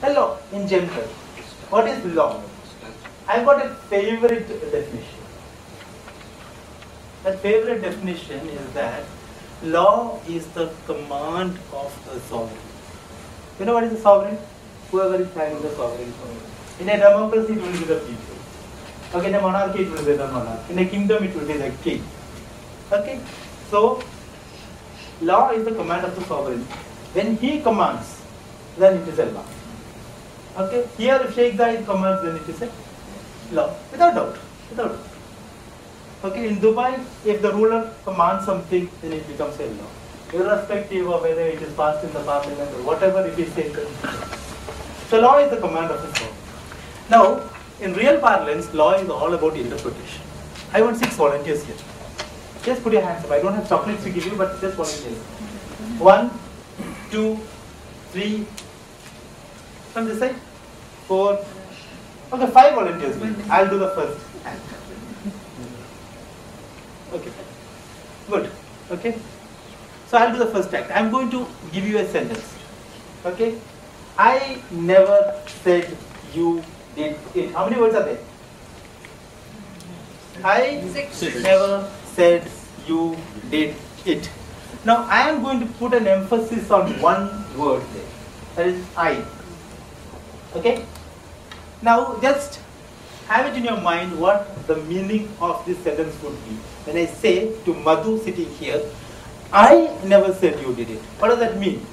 A law in general. What is law? I've got a favorite definition. My favorite definition is that law is the command of the sovereign. You know what is the sovereign? Whoever is having the sovereign. In a democracy, it will be the people. Okay, in a monarchy, it will be the monarch. In a kingdom, it will be the king. Okay? So, law is the command of the sovereign. When he commands, then it is a law. Okay? Here, if Sheikh Zayed commands, then it is a law. Without doubt. Without doubt. Okay? In Dubai, if the ruler commands something, then it becomes a law. Irrespective of whether it is passed in the parliament or whatever it is taken. So, law is the command of the sovereign. Now, in real parlance, law is all about interpretation. I want 6 volunteers here. Just put your hands up. I don't have chocolates to give you, but just volunteers. 1, 2, 3. From this side? 4. Okay, 5 volunteers. I'll do the first. Okay. Good. Okay. So I'll do the first act. I'm going to give you a sentence. Okay. I never said you did it. How many words are there? I never said you did it. Now I am going to put an emphasis on one word there. That is I. Okay? Now just have it in your mind what the meaning of this sentence would be. When I say to Madhu sitting here, I never said you did it. What does that mean?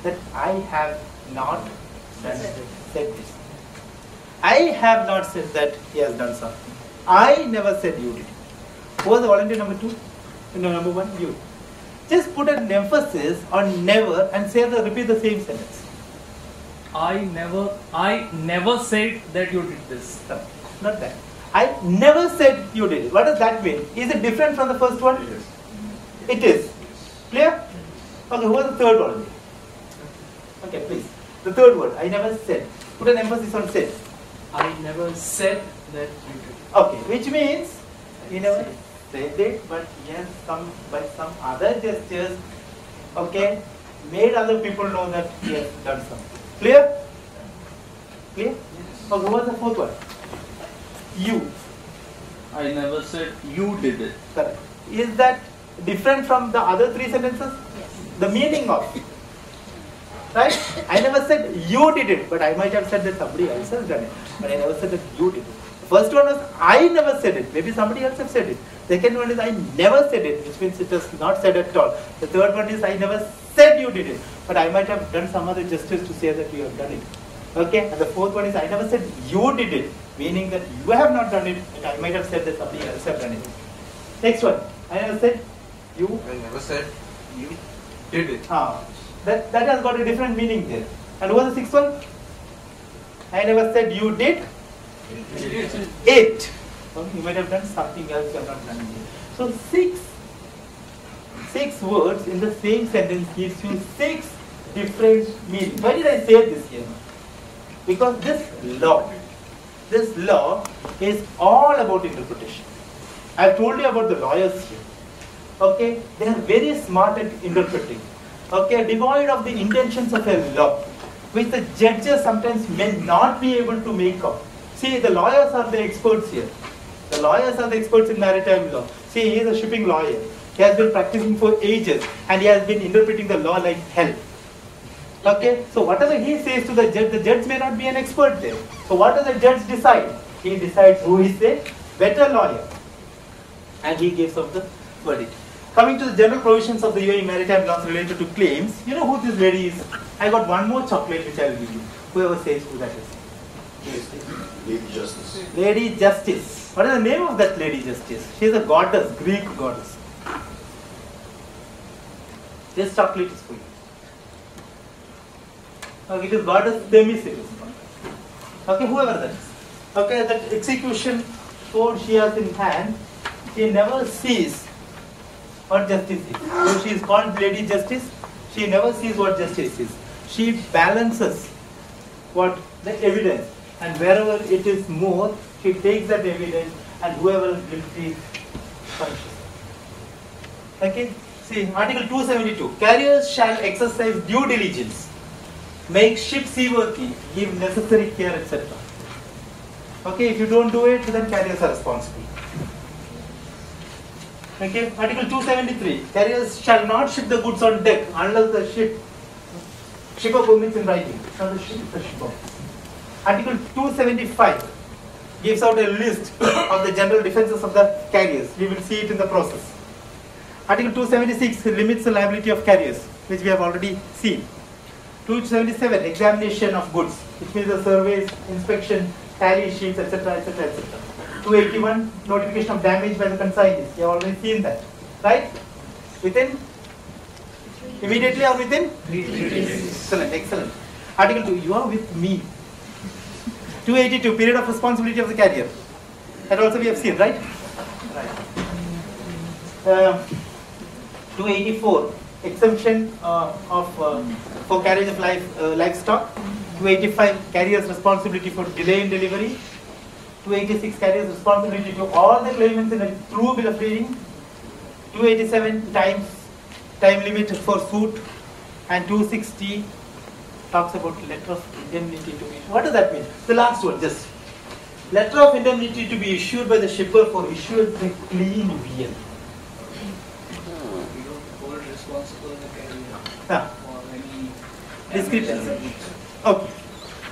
That I have not said this. I have not said that he has done something. I never said you did it. Who was the volunteer number 2? No, number 1, you. Just put an emphasis on never and repeat the same sentence. I never said that you did this. No, not that. I never said you did it. What does that mean? Is it different from the first one? Yes. It is. Clear? Okay, who was the third volunteer? Okay, please. The third word, I never said. Put an emphasis on said. I never said that you did. Okay, which means he never said it, but he has by some other gestures, okay, made other people know that he has done something. Clear? Clear? Okay, what was the fourth one? You. I never said you did it. Correct. Is that different from the other 3 sentences? Yes. The meaning of it. Right? I never said you did it, but I might have said that somebody else has done it. But I never said that you did it. The first one was I never said it. Maybe somebody else has said it. Second one is I never said it, which means it was not said at all. The third one is I never said you did it, but I might have done some other gestures to say that you have done it. Okay? And the fourth one is I never said you did it, meaning that you have not done it, and I might have said that somebody else has done it. Next one. I never said you. I never said you did it. That has got a different meaning there. And what was the 6th one? I never said you did it. So you might have done something else you have not done. So 6 words in the same sentence gives you 6 different meanings. Why did I say this here? Because this law is all about interpretation. I've told you about the lawyers here. Okay, they are very smart at interpreting. Okay, devoid of the intentions of a law, which the judges sometimes may not be able to make out. See, the lawyers are the experts here. The lawyers are the experts in maritime law. See, he is a shipping lawyer. He has been practicing for ages, and he has been interpreting the law like hell. Okay, so whatever he says to the judge may not be an expert there. So what does the judge decide? He decides who is the better lawyer, and he gives up the verdict. Coming to the general provisions of the UAE maritime laws related to claims, you know who this lady is? I got one more chocolate which I will give you. Whoever says who that is. Lady Justice. Lady Justice. What is the name of that Lady Justice? She is a goddess, Greek goddess. This chocolate is for you. Okay, it is goddess Themisitis. Okay, whoever that is. Okay, that execution code she has in hand, she never sees what justice is. So she is called Lady Justice. She never sees what justice is. She balances what the evidence, and wherever it is more, she takes that evidence, and whoever is guilty punishes. Okay. See, Article 272. Carriers shall exercise due diligence make ship seaworthy, give necessary care, etc. Okay, if you don't do it, then carriers are responsible. Okay, Article 273, carriers shall not ship the goods on deck unless the shipper permits in writing. Now the shipper. Article 275 gives out a list of the general defenses of the carriers. We will see it in the process. Article 276 limits the liability of carriers, which we have already seen. 277, examination of goods, which means the surveys, inspection, tally sheets, etc., etc., etc. 281, notification of damage by the consignees. You have already seen that, right? Within? Immediately or within? Excellent, excellent. Article 2, you are with me. 282, period of responsibility of the carrier. That also we have seen, right? Right. 284, exemption for carriage of livestock. 285, carrier's responsibility for delay in delivery. 286, carrier's responsibility to all the claimants in a true bill of lading. 287, time limit for suit. And 260 talks about letter of indemnity to be issued. What does that mean? The last one, just letter of indemnity to be issued by the shipper for issuance of a clean vehicle. You don't hold responsible the carrier Ah. for any Discrepancy. Okay.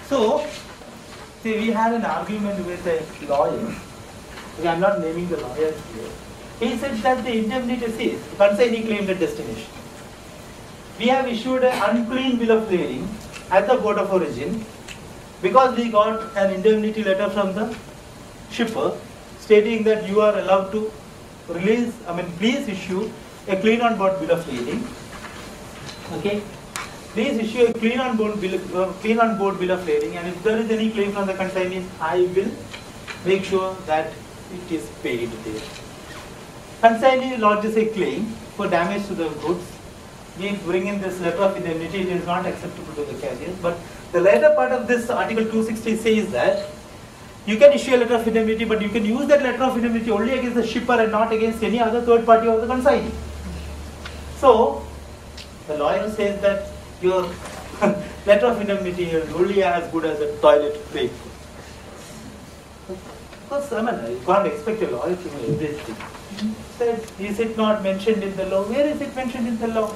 So, see, we had an argument with a lawyer. Okay, I'm not naming the lawyer here. He said that the indemnity says consignee claimed at destination. We have issued an unclean bill of lading at the port of origin because we got an indemnity letter from the shipper stating that you are allowed to please issue a clean on board bill of lading. Okay. Please issue a clean on board bill of lading, and if there is any claim from the consignee, I will make sure that it is paid there. Consignee lodges a claim for damage to the goods. We bring in this letter of indemnity. It is not acceptable to the carrier. But the later part of this Article 260 says that you can issue a letter of indemnity, but you can use that letter of indemnity only against the shipper and not against any other third party of the consignee. So the lawyer says that your letter of indemnity is only as good as a toilet paper. Because you can't expect a lawyer to know everything. Says, is it not mentioned in the law? Where is it mentioned in the law?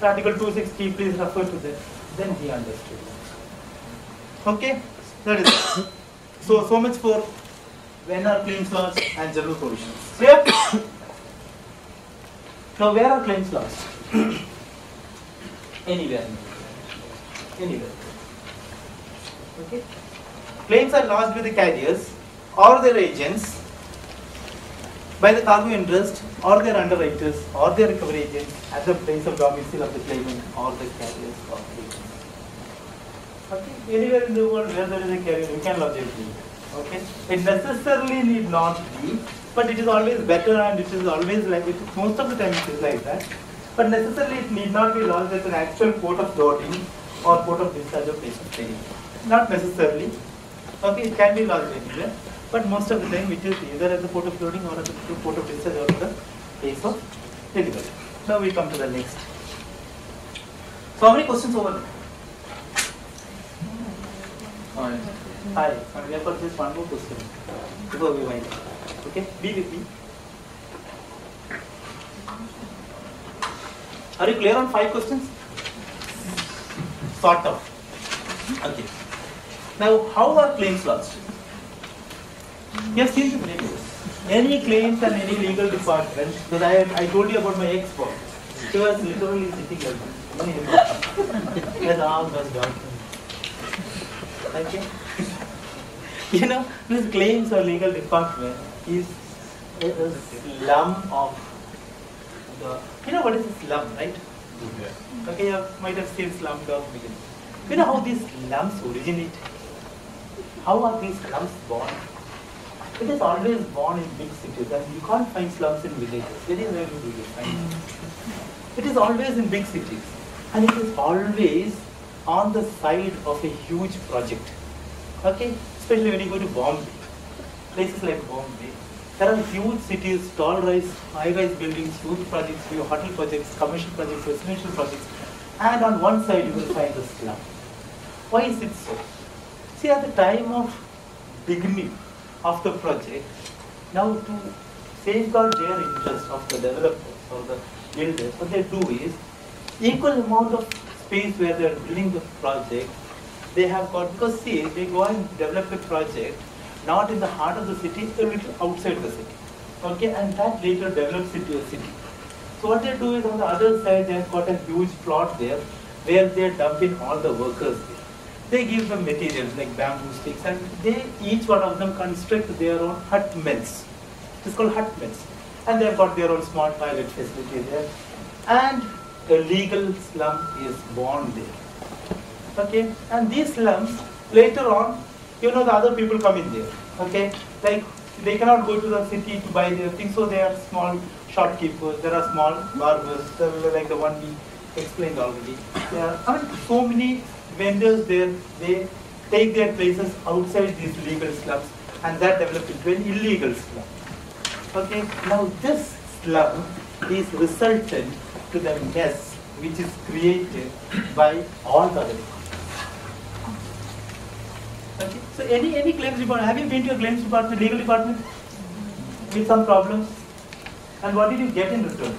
Article 260, please refer to that. Then he understood. Okay? That is it. So much for when are claims lost and general provisions. Clear? Now, where are claims lost? Anywhere. Anywhere. Okay? Claims are lodged with the carriers or their agents by the cargo interest or their underwriters or their recovery agents at the place of domicile of the claimant or the carriers or agents. Okay? Anywhere in the world where there is a carrier, you can lodge a claim. Okay? It necessarily need not be, but it is always better, and it is always like it. Most of the time it is like that. But necessarily it need not be lodged at an actual port of loading or port of discharge or place of trading. Not necessarily. Okay, it can be lodged anywhere, but most of the time it is either at the port of loading or at the port of discharge or at the place of delivery. Now we come to the next. So how many questions over there? Hi. We have got just one more question before we wind up. Okay, be with me. Are you clear on 5 questions? Sort of. Okay. Now, how are claims lodged? You have seen the previous. Any claims and any legal department, because I told you about my ex-boss. She was literally sitting like this. Yes, arms was down. Okay. You know, this claims or legal department is a slum of the. You know what is a slum, right? Yeah. Okay, you might have seen Slumdog Millionaire. You know how these slums originate? How are these slums born? It is always born in big cities, and you can't find slums in villages. Very rarely do you find it. It is always in big cities, and it is always on the side of a huge project. Okay, especially when you go to Bombay, places like Bombay. There are huge cities, tall rise, high-rise buildings, huge projects, hotel projects, commercial projects, residential projects, and on one side you will find the slum. Why is it so? See, at the time of beginning of the project, now to safeguard their interest of the developers or the builders, what they do is equal amount of space where they are building the project, they have got, because see, they go and develop a project not in the heart of the city, a little outside the city. Okay, and that later develops into a city. So what they do is on the other side, they have got a huge plot there where they dump in all the workers there. They give them materials like bamboo sticks, and they, each one of them construct their own hut mills. It's called hut mills. And they've got their own small toilet facility there. And a legal slum is born there. Okay, and these slums, later on, the other people come in there. Okay, like they cannot go to the city to buy their things, so they are small shopkeepers, there are small barbers, like the one we explained already. There are so many vendors there, they take their places outside these legal slums, and that develops into an illegal slum. Okay, now this slum is resultant to the mess which is created by all the other departments. Okay, so any claims department, have you been to a claims department, legal department, with some problems? And what did you get in return?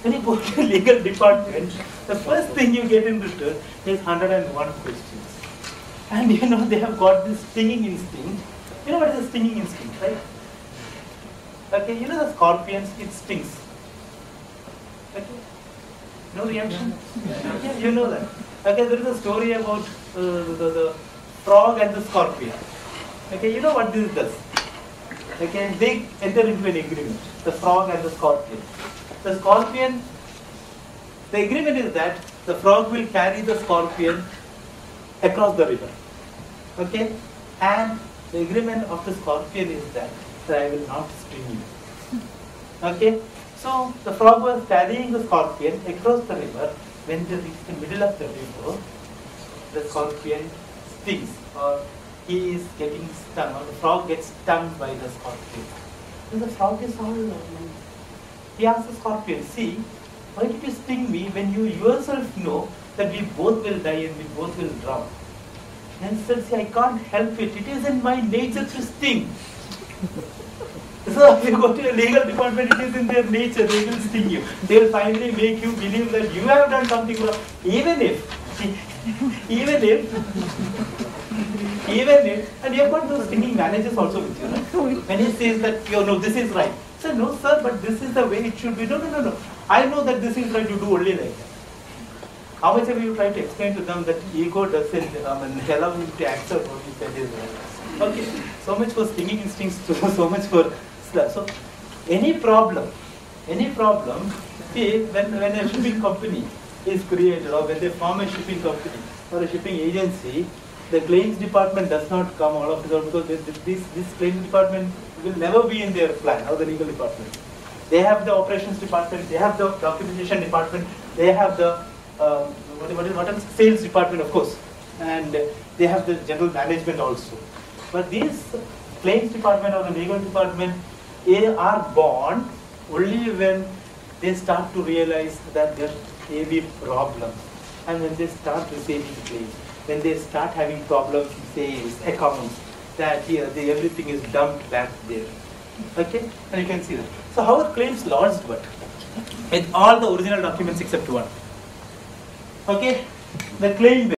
When you go to a legal department, the first thing you get in return is 101 questions. And they have got this stinging instinct. You know what is a stinging instinct, right? Okay, the scorpions, it stings. Okay? No reaction? Yeah, you know that. Okay, there is a story about the frog and the scorpion. Okay, you know what this does? Okay, they enter into an agreement, the frog and the scorpion. The scorpion, the agreement is that the frog will carry the scorpion across the river. Okay, and the agreement of the scorpion is that I will not sting you. Okay, so the frog was carrying the scorpion across the river. When they reach the middle of the river, the scorpion stings, or he is getting stung, or the frog gets stung by the scorpion. And the frog is all, he asks the scorpion, see, why did you sting me when you yourself know that we both will die and we both will drown? And he said, see, I can't help it. It is in my nature to sting. So if you go to a legal department, it is in their nature, they will sting you. They will finally make you believe that you have done something wrong. Even if, and you have got those stinging managers also with you, right? When he says that, no, this is right. Say, no sir, but this is the way it should be. No. I know that this is right, you do only like that. How much have you tried to explain to them that ego doesn't allow him to accept what he said is right? Okay, so much for stinging instincts, so much for slur. So, any problem, see, when a shipping company is created, or when they form a shipping company or a shipping agency, the claims department does not come all of it, because this claims department will never be in their plan, or the legal department. They have the operations department, they have the documentation department, they have the what else? Sales department, of course, and they have the general management also. But these claims department or the legal department are born only when they start to realize that there may be problems, and when they start receiving claims, when they start having problems in sales, accounts, that here everything is dumped back there. Okay, and you can see that. So how are claims lodged? But with all the original documents except one. Okay, the claim